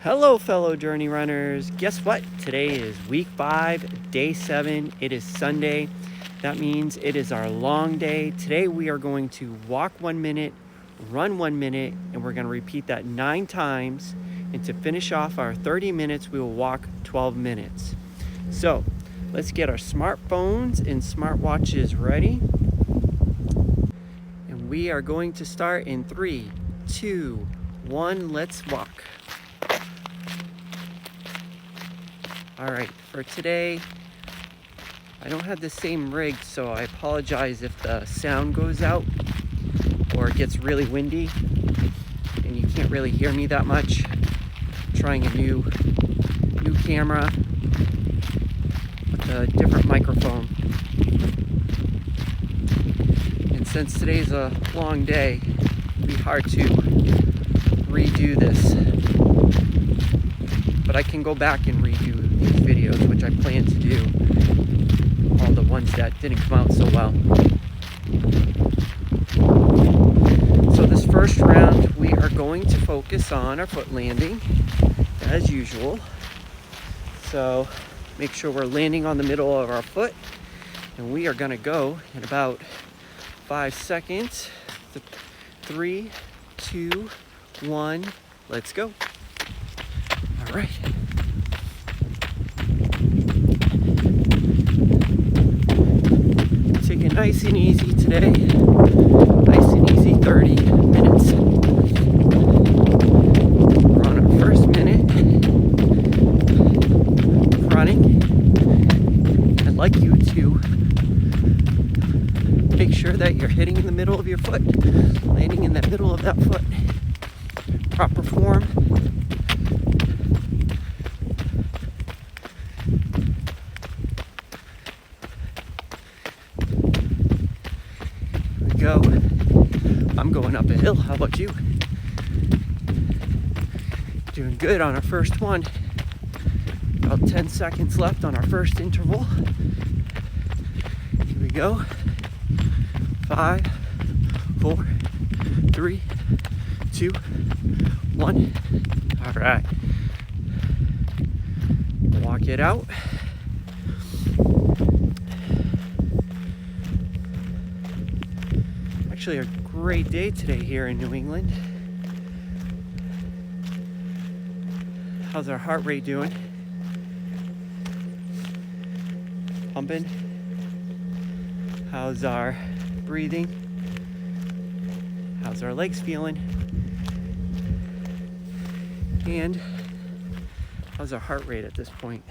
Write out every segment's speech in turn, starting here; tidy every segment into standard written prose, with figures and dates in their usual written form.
Hello, fellow journey runners. Guess what? Today is week 5, day 7. It is Sunday. That means it is our long day. Today we are going to walk 1 minute, run 1 minute, and we're going to repeat that 9 times. And to finish off our 30 minutes, we will walk 12 minutes. So let's get our smartphones and smartwatches ready. And we are going to start in 3, 2, 1. Let's walk. All right, for today, I don't have the same rig, so I apologize if the sound goes out or it gets really windy and you can't really hear me that much. I'm trying a new camera with a different microphone. And since today's a long day, it'll be hard to redo this. But I can go back and redo these videos, which I plan to do, all the ones that didn't come out so well. So this first round, we are going to focus on our foot landing, as usual. So make sure we're landing on the middle of our foot, and we are gonna go in about 5 seconds. 3, 2, 1, let's go. All right. Take it nice and easy today. Nice and easy 30 minutes. We're on our first minute of running. I'd like you to make sure that you're hitting in the middle of your foot, landing in the middle of that foot. Proper form. Go. I'm going up a hill. How about you? Doing good on our first one. About 10 seconds left on our first interval. Here we go. 5, 4, 3, 2, 1. All right. Walk it out. Actually a great day today here in New England. How's our heart rate doing? Pumping? How's our breathing? How's our legs feeling? And how's our heart rate at this point?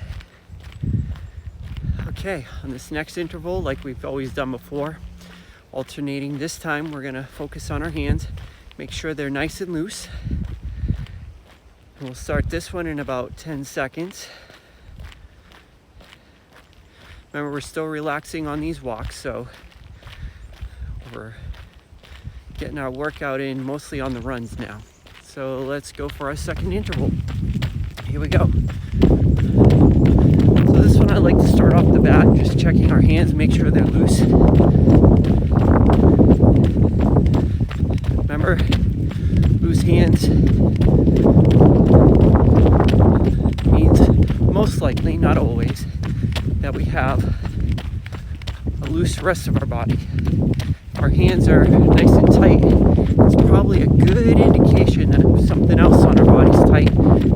Okay, on this next interval, like we've always done before, alternating. This time we're gonna focus on our hands, make sure they're nice and loose. And we'll start this one in about 10 seconds. Remember, we're still relaxing on these walks, so we're getting our workout in mostly on the runs now. So let's go for our second interval. Here we go. So this one I like to start off the bat, just checking our hands, make sure they're loose. Remember, loose hands means most likely, not always, that we have a loose rest of our body. If our hands are nice and tight, it's probably a good indication that something else on our body's tight,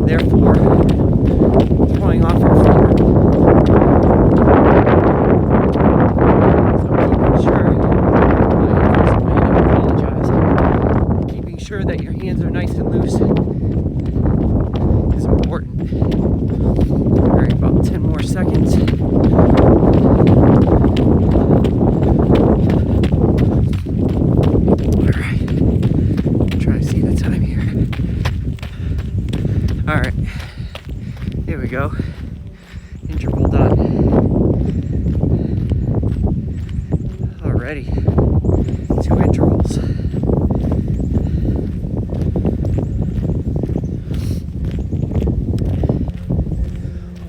therefore throwing off our form. Sure that your hands are nice and loose is important. All right, about 10 more seconds. All right, try to see the time here. All right, here we go. Interval done. Alrighty, 2 intervals.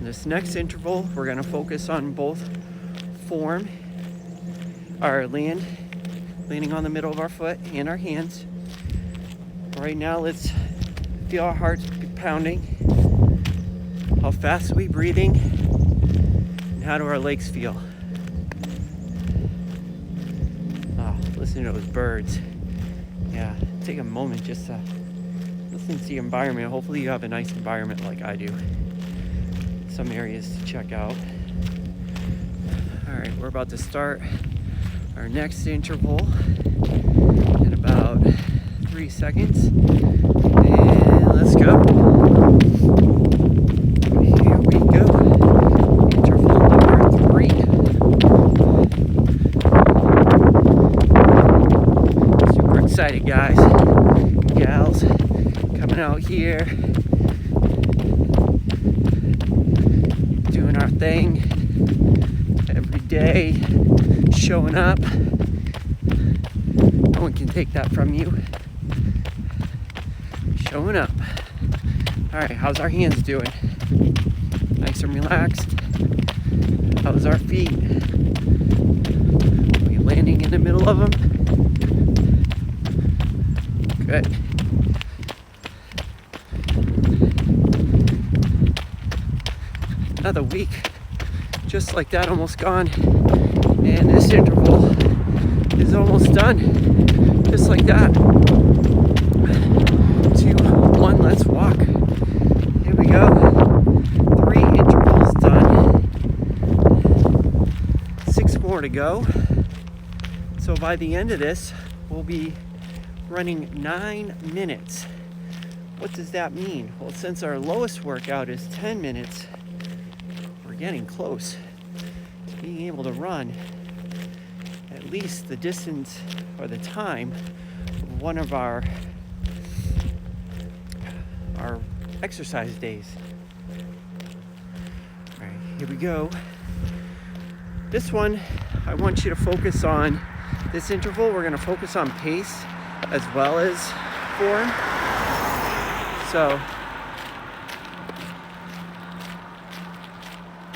This next interval, we're going to focus on both form, our landing on the middle of our foot and our hands. Right now, let's feel our hearts pounding? How fast are we breathing? And how do our legs feel? Oh, listen to those birds. Yeah, take a moment just to listen to the environment. Hopefully you have a nice environment like I do. Some areas to check out. All right, we're about to start our next interval in about 3 seconds. And let's go. Here we go. Interval number 3. Super excited, guys, gals, coming out here, doing our thing every day, showing up. No one can take that from you. Showing up. All right, how's our hands doing? Nice and relaxed. How's our feet? Are we landing in the middle of them? Good. Another week, just like that, almost gone. And this interval is almost done. Just like that. 2, 1, let's walk. Here we go. 3 intervals done. 6 more to go. So by the end of this, we'll be running 9 minutes. What does that mean? Well, since our lowest workout is 10 minutes, we're getting close to being able to run at least the distance or the time of one of our exercise days. All right, here we go. This one, I want you to focus on this interval. We're going to focus on pace as well as form. So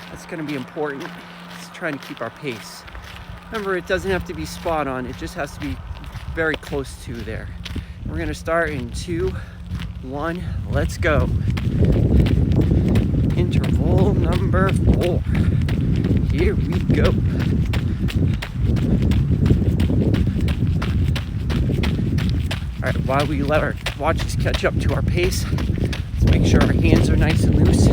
that's going to be important. It's trying to keep our pace. Remember, it doesn't have to be spot on. It just has to be very close to there. We're going to start in 2, 1, let's go. Interval number 4. Here we go. All right, while we let our watches catch up to our pace, let's make sure our hands are nice and loose.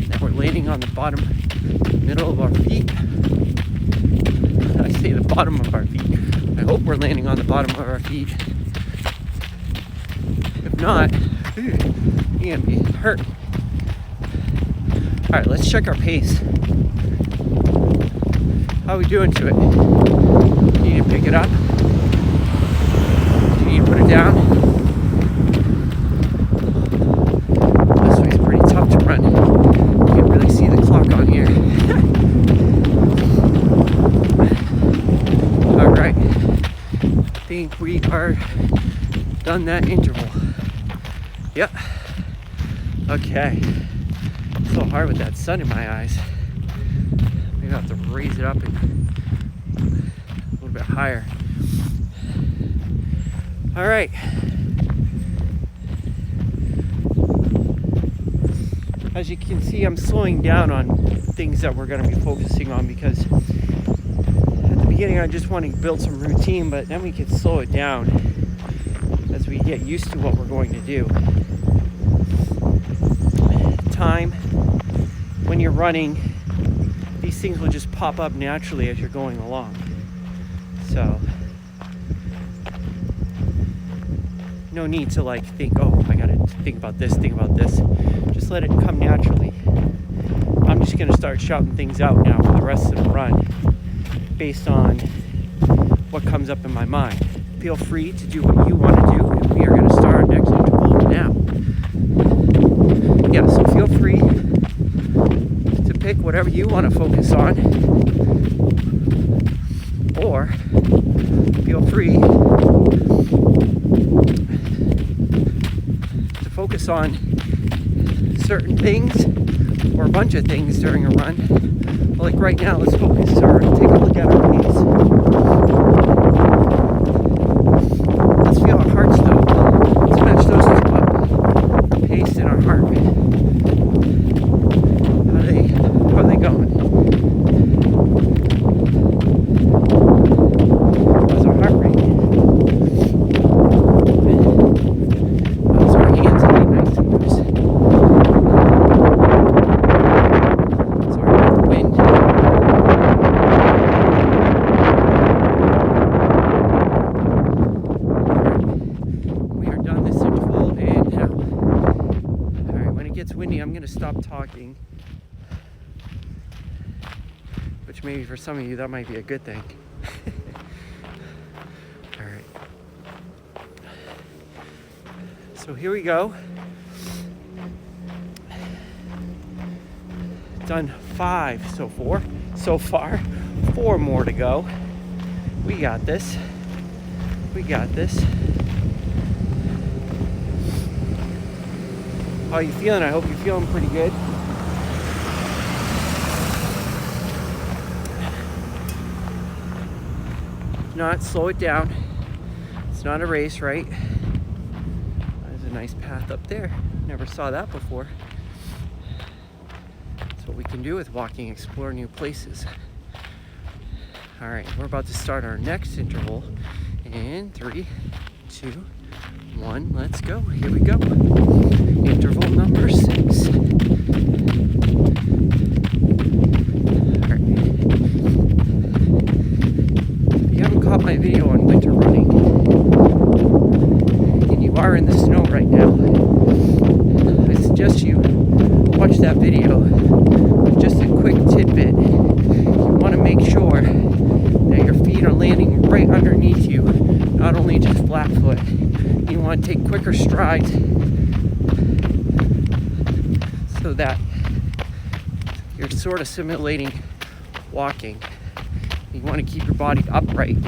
That we're landing on the bottom, middle of our feet. I say the bottom of our feet. I hope we're landing on the bottom of our feet. If not, you're gonna be hurt. All right, let's check our pace. How are we doing to it? Do you need to pick it up? Do you need to put it down? This way's pretty tough to run. You can't really see the clock on here. All right, I think we are done that interval. Yep. Okay. So hard with that sun in my eyes. Maybe I'll have to raise it up and a little bit higher. All right. As you can see, I'm slowing down on things that we're going to be focusing on because at the beginning I just want to build some routine, but then we can slow it down as we get used to what we're going to do. Time, when you're running, these things will just pop up naturally as you're going along. So no need to like think, oh, I gotta think about this. Just let it come naturally. I'm just gonna start shouting things out now for the rest of the run based on what comes up in my mind. Feel free to do what you want to do, and we are going to start our next interval now. Yeah, so feel free to pick whatever you want to focus on, or feel free to focus on certain things or a bunch of things during a run. Like right now, let's focus or take a look at our pace. Let's feel our hearts though. Let's match those I'm going to stop talking, which maybe for some of you that might be a good thing. All right. So here we go. Done 5 so far. 4 more to go. We got this. We got this. How are you feeling? I hope you're feeling pretty good. If not, slow it down. It's not a race, right? There's a nice path up there. Never saw that before. That's what we can do with walking, explore new places. All right, we're about to start our next interval in 3, 2, 1. Let's go. Here we go. Interval number 6. All right. If you haven't caught my video on winter running, and you are in the snow right now, I suggest you watch that video. Just a quick tidbit. You want to make sure that your feet are landing right underneath you, not only just flat foot. You want to take quicker strides so that you're sort of simulating walking. You want to keep your body upright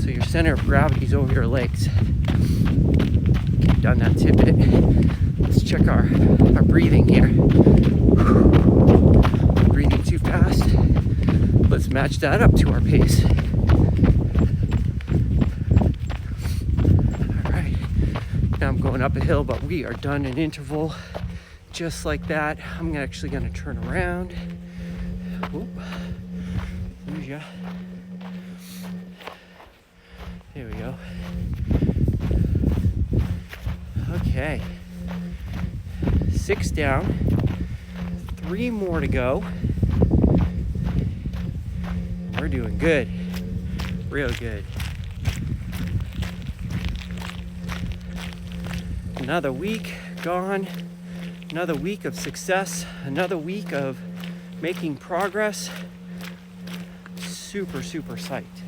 so your center of gravity is over your legs. Okay, done that tidbit. Let's check our breathing here. Breathing too fast. Let's match that up to our pace. All right. Now I'm going up a hill, but we are done an interval just like that. I'm actually going to turn around. Whoop. Lose ya. There we go. Okay. 6 down. 3 more to go. We're doing good. Real good. Another week gone. Another week of success. Another week of making progress. Super, super psyched.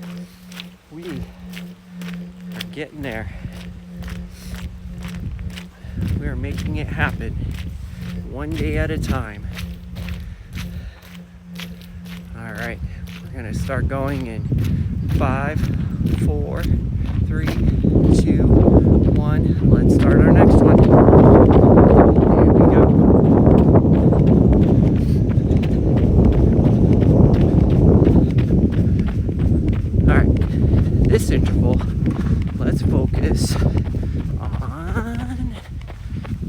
We are getting there. We are making it happen. One day at a time. All right. We're going to start going in 5, 4, 3, 2, 1. Let's start our next one. Here we go. All right. This interval, let's focus on,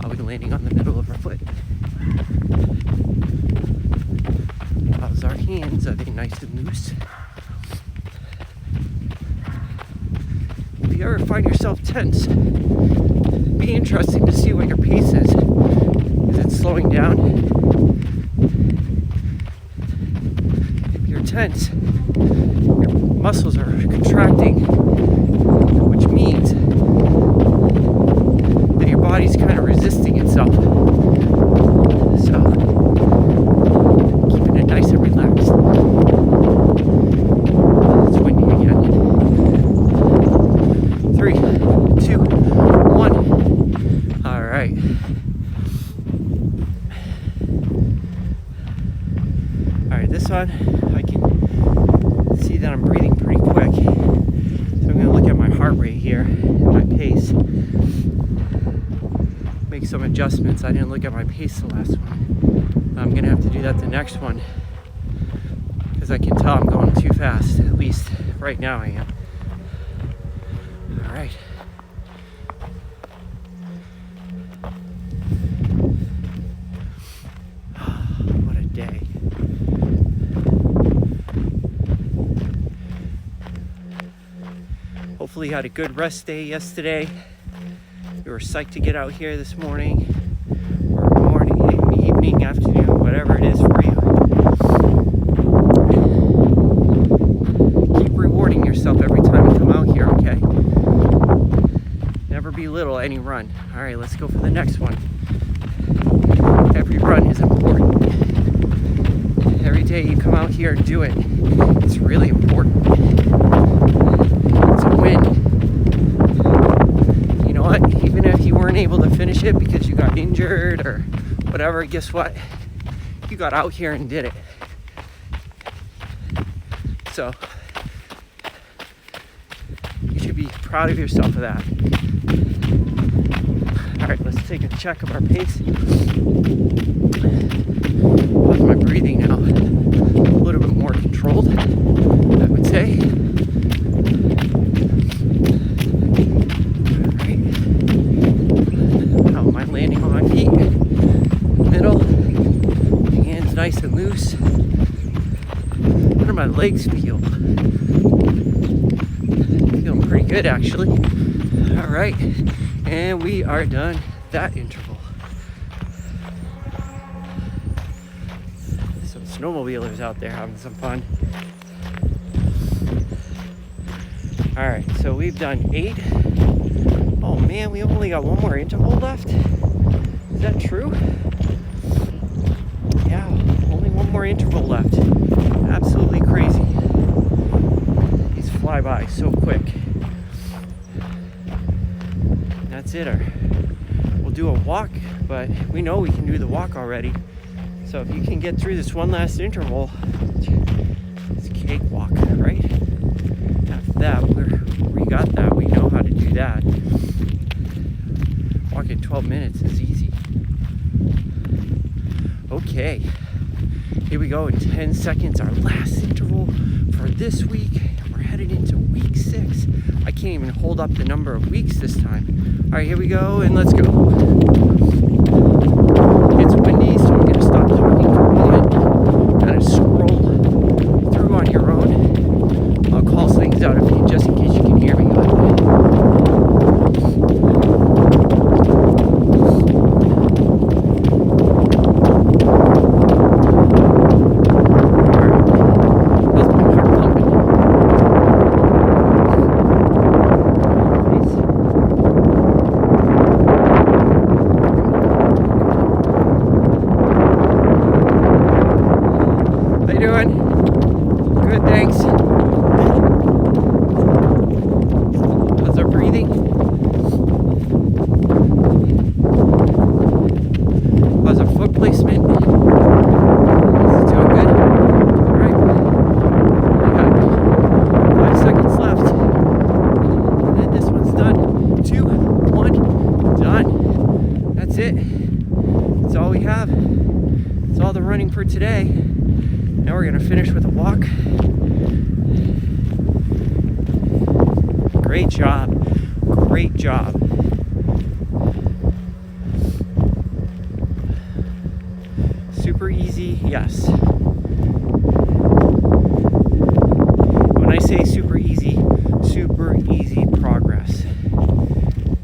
are we landing on the middle of our foot? How's our hands? Are they nice and loose? If you ever find yourself tense, be interesting to see what your pace is. Is it slowing down? If you're tense, your muscles are contracting, which means that your body's kind of resisting itself. So, keeping it nice and relaxed. It's windy again. 3, 2, 1. All right. All right, this one, I can see that I'm breathing pretty quick. So I'm going to look at my heart rate here and my pace. Make some adjustments. I didn't look at my pace the last one. I'm going to have to do that the next one because I can tell I'm going too fast. At least right now I am. All right. What a day. Hopefully you had a good rest day yesterday. You were psyched to get out here this morning, or morning, evening, afternoon, whatever it is for you. Keep rewarding yourself every time you come out here, okay? Never belittle any run. All right, let's go for the next one. every run is important. Every day you come out here and do it, it's really important. It's a win. You know what? Even if you weren't able to finish it because you got injured or whatever, guess what? You got out here and did it. So you should be proud of yourself for that. All right, let's take a check of our pace. How's my breathing now? A little bit more controlled, I would say. All right. How am I landing on my feet? Middle. Hands nice and loose. How do my legs feel? Feeling pretty good, actually. All right, and we are done that interval. Some snowmobilers out there having some fun. All right, so we've done 8. Oh man, we only got one more interval left. Is that true? Yeah, only one more interval left. Absolutely crazy. These fly by so quick. That's it. We'll do a walk, but we know we can do the walk already. So if you can get through this one last interval, it's a cakewalk, right? After that, we got that. We know how to do that. Walking 12 minutes is easy. Okay, here we go in 10 seconds. Our last interval for this week. We're headed into week 6. I can't even hold up the number of weeks this time. All right, here we go, and let's go. It's windy, so I'm going to stop talking for a moment. Kind of scroll through on your own. I'll call things out if you, just in case you can hear me. Good, thanks. How's our breathing? How's our foot placement? Is it doing good? Alright. We got 5 seconds left. And then this one's done. 2, 1, done. That's it. That's all we have. That's all the running for today. Now we're going to finish with a walk. Great job. Great job. Super easy, yes. When I say super easy progress.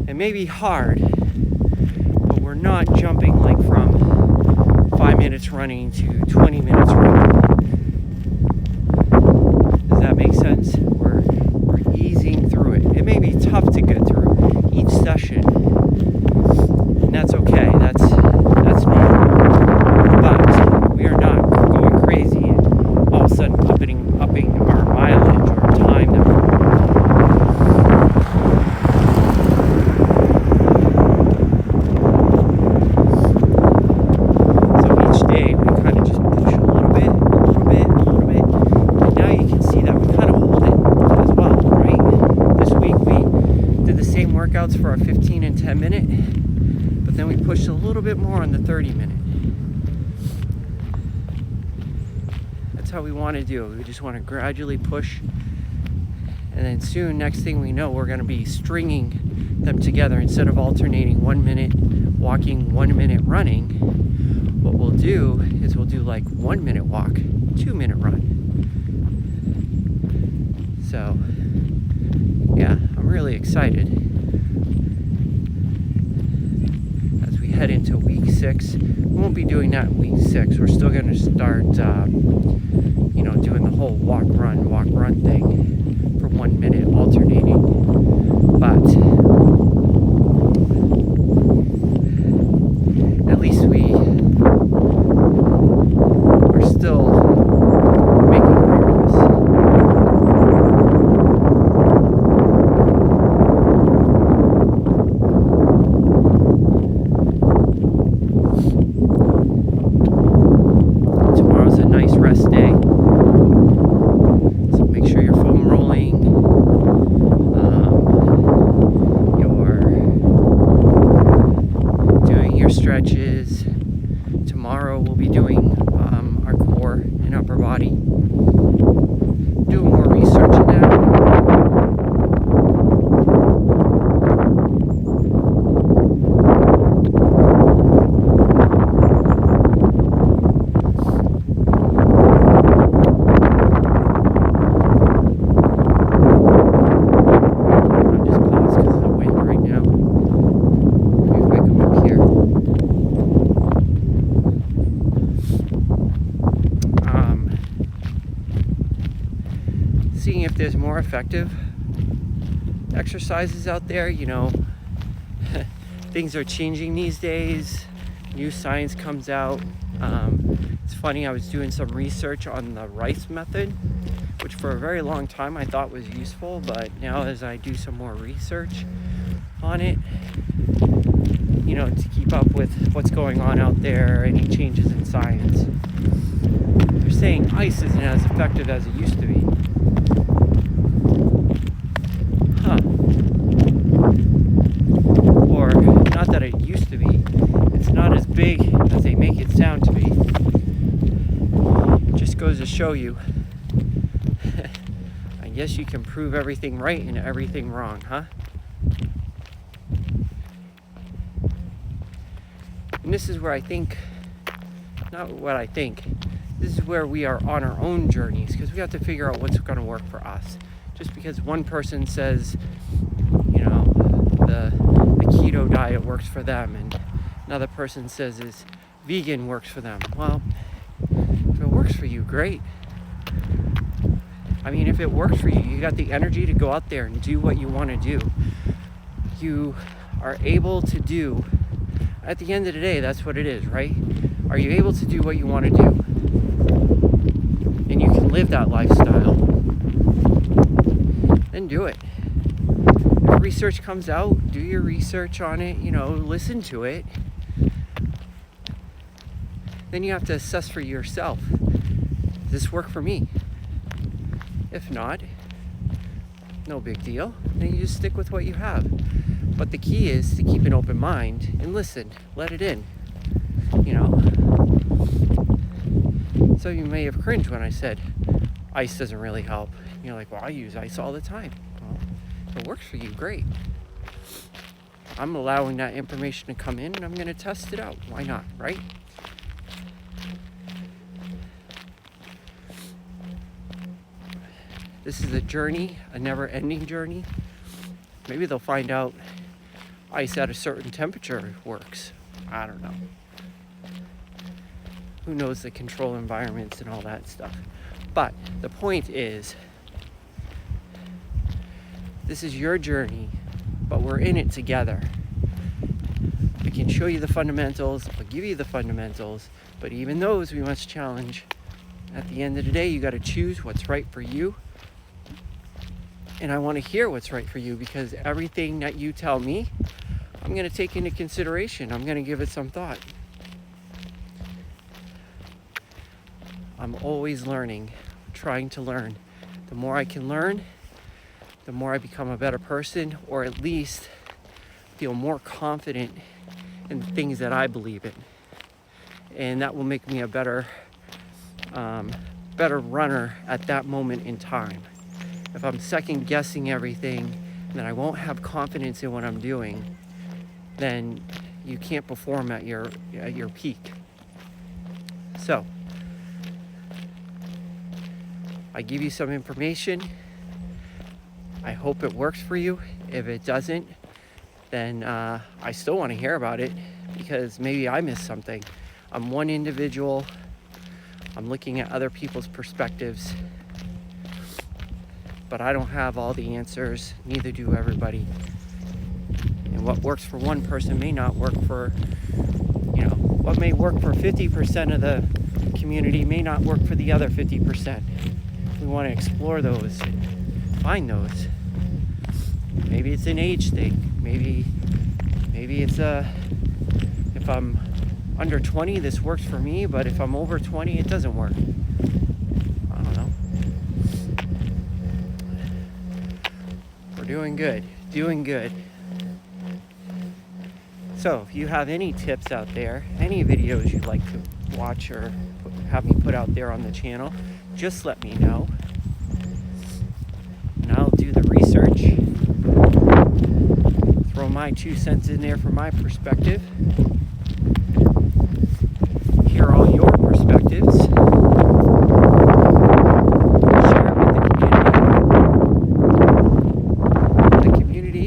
It may be hard, but we're not jumping like from 5 minutes running to 20 minutes running. Does that make sense? We're easing through it. It may be tough to get through each session, and that's okay. That's normal. But we are not going crazy and all of a sudden upping our mileage or time that we're workouts for our 15 and 10 minute, but then we pushed a little bit more on the 30 minute. That's how we want to do it. We just want to gradually push, and then soon, next thing we know, we're going to be stringing them together instead of alternating 1 minute walking, 1 minute running. What we'll do is we'll do like 1 minute walk, 2 minute run. So yeah, I'm really excited. Head into week 6. We won't be doing that in week 6. We're still going to start, doing the whole walk run thing for 1 minute alternating. But at least we body. Doing more research in that. Seeing if there's more effective exercises out there. You know, things are changing these days. New science comes out. It's funny, I was doing some research on the rice method, which for a very long time I thought was useful, but now as I do some more research on it, you know, to keep up with what's going on out there, any changes in science, they're saying ice isn't as effective as it used to be. Or not that it used to be, it's not as big as they make it sound to be. It just goes to show you, I guess you can prove everything right and everything wrong, huh? And this is where I think, not what I think, this is where we are on our own journeys, because we have to figure out what's going to work for us. Just because one person says, you know, the keto diet works for them, and another person says is vegan works for them. Well, if it works for you, great. I mean, if it works for you, you got the energy to go out there and do what you want to do. You are able to do, at the end of the day, that's what it is, right? Are you able to do what you want to do? And you can live that lifestyle, then do it. If research comes out, do your research on it, you know, listen to it. Then you have to assess for yourself, does this work for me? If not, no big deal. Then you just stick with what you have. But the key is to keep an open mind and listen, let it in, you know. So you may have cringed when I said ice doesn't really help. You're like, well, I use ice all the time. Well, if it works for you, great. I'm allowing that information to come in and I'm going to test it out. Why not, right? This is a journey, a never-ending journey. Maybe they'll find out ice at a certain temperature works. I don't know. Who knows the control environments and all that stuff. But the point is, this is your journey, but we're in it together. I can show you the fundamentals, I'll give you the fundamentals, but even those we must challenge. At the end of the day, you got to choose what's right for you. And I want to hear what's right for you, because everything that you tell me, I'm going to take into consideration. I'm going to give it some thought. I'm always learning, trying to learn. The more I can learn, the more I become a better person, or at least feel more confident in the things that I believe in. And that will make me a better runner at that moment in time. If I'm second guessing everything, then I won't have confidence in what I'm doing, then you can't perform at your peak. So, I give you some information. I hope it works for you. If it doesn't, then I still want to hear about it, because maybe I missed something. I'm one individual. I'm looking at other people's perspectives, but I don't have all the answers. Neither do everybody. And what works for one person may not work for, you know, what may work for 50% of the community may not work for the other 50%. We want to explore those and find those. Maybe it's an age thing. Maybe it's if I'm under 20, this works for me, but if I'm over 20, it doesn't work. I don't know. We're doing good. So if you have any tips out there, any videos you'd like to watch or have me put out there on the channel, just let me know. And I'll do the research, throw my 2 cents in there from my perspective, hear all your perspectives, share it with the community. The community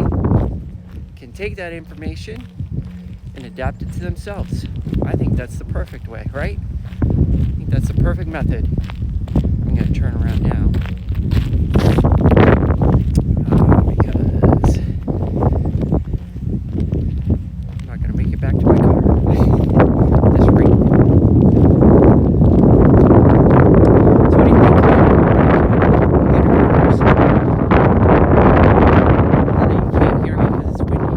can take that information and adapt it to themselves. I think that's the perfect way, right? I think that's the perfect method. I'm going to turn around now. Because I'm not going to make it back to my car. This rate. So what do you think? I know you can't hear me because it's windy.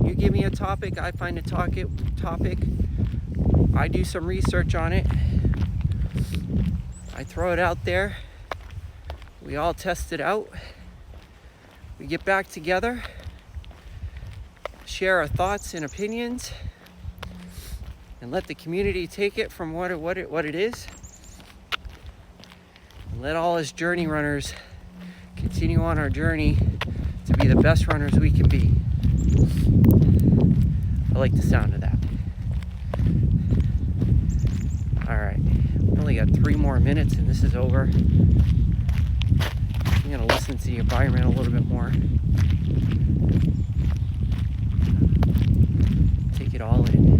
You give me a topic, I find a topic. I do some research on it. I throw it out there. We all test it out. We get back together, share our thoughts and opinions, and let the community take it from what it is. And let all us journey runners continue on our journey to be the best runners we can be. I like the sound of that. All right, we only got 3 more minutes and this is over. I'm gonna listen to the environment a little bit more. Take it all in.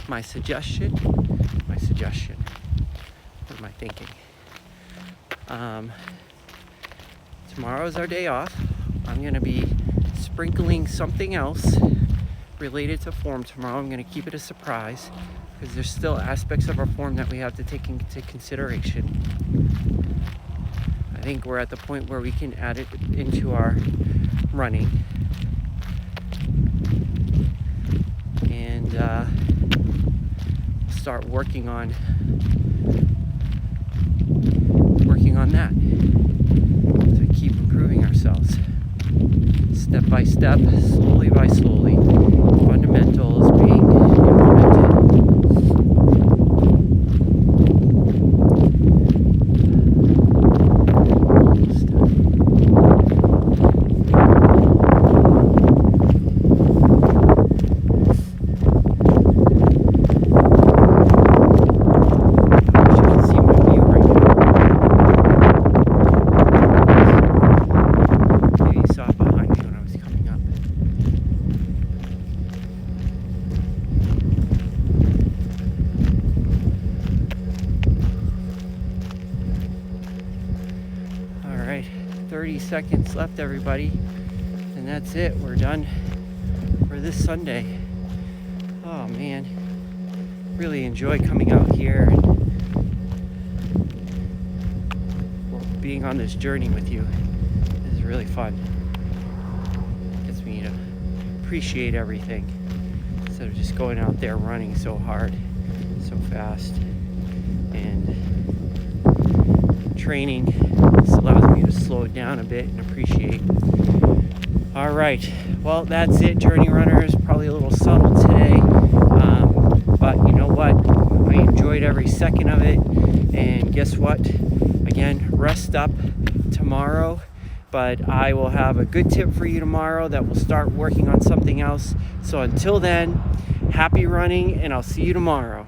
My suggestion, what am I thinking? Tomorrow's our day off. I'm going to be sprinkling something else related to form tomorrow. I'm going to keep it a surprise because there's still aspects of our form that we have to take into consideration. I think we're at the point where we can add it into our running. And start working on that as we keep improving ourselves step by step, slowly by slowly. Fundamentals being implemented. All right, 30 seconds left, everybody, and that's it. We're done for this Sunday. Oh man, really enjoy coming out here and being on this journey with you. This is really fun. Gets me to appreciate everything instead of just going out there running so hard, so fast, and training. This allows me to slow it down a bit and appreciate. All right, well, that's it, journey runners. Probably a little subtle today, but you know what? I enjoyed every second of it, and guess what? Again, rest up tomorrow, but I will have a good tip for you tomorrow that will start working on something else. So until then, happy running, and I'll see you tomorrow.